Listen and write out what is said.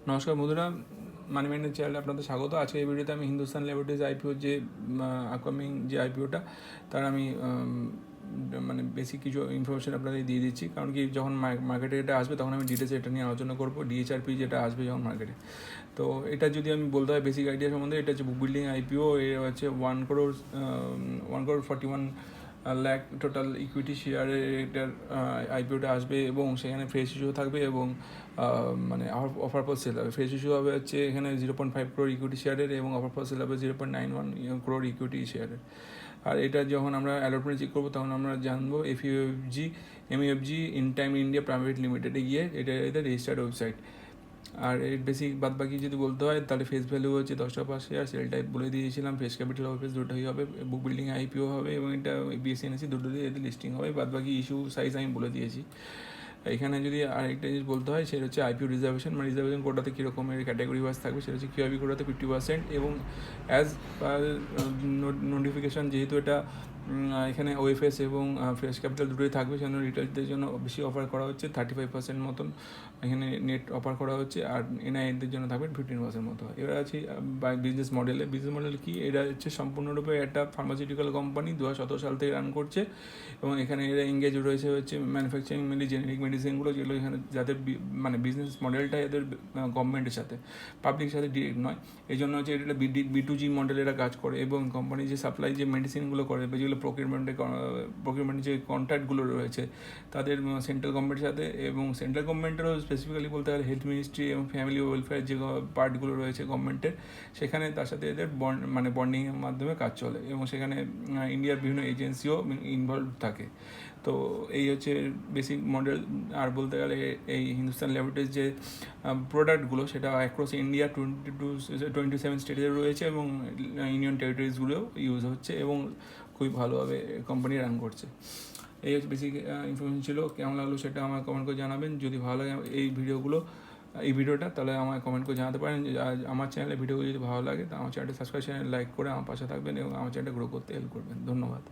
নমস্কার বন্ধুরা, মানি মাইন্ডের চ্যানেলে আপনাদের স্বাগত। আজকে এই ভিডিওতে আমি হিন্দুস্তান লেবরেটরিজ আইপিও যে আপকামিং যে আইপিওটা তার আমি মানে বেসিক কিছু ইনফরমেশন আপনাদের দিয়ে দিচ্ছি। কারণ কি, যখন মার্কেটে এটা আসবে তখন আমি ডিটেলস এটা নিয়ে আলোচনা করবো। ডিএচআরপি যেটা আসবে যখন মার্কেটে, তো এটা যদি আমি বলতে হয় বেসিক আইডিয়া সম্বন্ধে, এটা হচ্ছে বুক বিল্ডিং আইপিও। এর হচ্ছে 1,40,00,000 টোটাল ইকুইটি শেয়ারের এটার আইপিওটা আসবে এবং সেখানে ফ্রেশ ইস্যু থাকবে এবং মানে অফার পর সেল হবে। ফ্রেশ ইস্যু হবে হচ্ছে এখানে 0.5 crore ইকুইটি শেয়ারের এবং অফার পর সেল হবে 0.91 crore ইকুইটি শেয়ারের। আর এটা যখন আমরা অ্যালটমেন্ট চেক করবো তখন আমরা জানবো এমইএফজি ইন টাইম ইন্ডিয়া প্রাইভেট লিমিটেডে গিয়ে এটা এদের রেজিস্টার্ড ওয়েবসাইট। আর এর বেসিক বাদবাকি যদি বলতে হয় তাহলে ফেস ভ্যালু হচ্ছে 10 টাকা পার শেয়ার, সেল টাইপ বলে দিয়েছিলাম, ফেস ক্যাপিটাল অফিস দুটোই হবে, বুক বিল্ডিং আইপিও হবে এবং এটা বিএসসি দুটো দিয়ে এদের লিস্টিং হবে। বাদবাকি ইস্যু সাইজ আমি বলে দিয়েছি। এখানে যদি আরেকটা জিনিস বলতে হয় সেটা হচ্ছে আইপিও রিজার্ভেশন, মানে রিজার্ভেশন কোটাতে কীরকমের ক্যাটাগরি ওয়াইজ থাকবে সেটা হচ্ছে কিউআইবি কোটাতে 50% এবং অ্যাজ পার নোটিফিকেশান, যেহেতু এটা এখানে ওএফএস এবং ফ্রেশ ক্যাপিটাল দুটোই থাকবে, সেজন্য রিটেলদের জন্য বেশি অফার করা হচ্ছে 35% মতন এখানে নেট অফার করা হচ্ছে। আর এনআইএদের জন্য থাকবে 15% মতো। এবার আছে বিজনেস মডেল কি, এটা হচ্ছে সম্পূর্ণরূপে একটা ফার্মাসিউটিক্যাল কোম্পানি 2017 সাল থেকে রান করছে এবং এখানে এরা এঙ্গেজ রয়েছে হচ্ছে ম্যানুফ্যাকচারিং মেনলি জেনেরিক মেডিসিনগুলো, যেগুলো এখানে যাদের মানে বিজনেস মডেলটা এদের গভর্নমেন্টের সাথে, পাবলিকের সাথে ডিরেক্ট নয়। এই জন্য হচ্ছে এটা B2G মডেল এরা কাজ করে এবং কোম্পানি যে সাপ্লাই যে মেডিসিনগুলো করে, যেগুলো প্রকিউরমেন্টের যে কন্ট্রাক্টগুলো রয়েছে তাদের সেন্ট্রাল গভর্নমেন্টের সাথে, এবং সেন্ট্রাল গভর্নমেন্টেরও স্পেসিফিক্যালি বলতে গেলে হেলথ মিনিস্ট্রি এবং ফ্যামিলি ওয়েলফেয়ার যে পার্টগুলো রয়েছে গভর্নমেন্টের, সেখানে তার সাথে এদের বন্ডিংয়ের মাধ্যমে কাজ চলে এবং সেখানে ইন্ডিয়ার বিভিন্ন এজেন্সিও ইনভলভ থাকে। তো এই হচ্ছে বেসিক মডেল। আর বলতে গেলে এই হিন্দুস্তান লেবরেটরিজ যে প্রোডাক্টগুলো সেটা অ্যাক্রস ইন্ডিয়া 27 স্টেটে রয়েছে এবং ইউনিয়ন টেরিটরিজগুলোও ইউজ হচ্ছে এবং খুবই ভালোভাবে কোম্পানি রান করছে। এই হচ্ছে বেসিক ইনফরমেশন ছিল। কেমন লাগলো সেটা আমার কমেন্ট করে জানাবেন। যদি ভালো লাগে এই ভিডিওটা তাহলে আমায় কমেন্ট করে জানাতে পারেন। আমার চ্যানেলে ভিডিওগুলো যদি ভালো লাগে তো আমার চ্যানেলটা সাবস্ক্রাইব, লাইক করে আমার পাশে থাকবেন এবং আমার চ্যানেলটা গ্রো করতে হেল্প করবেন। ধন্যবাদ।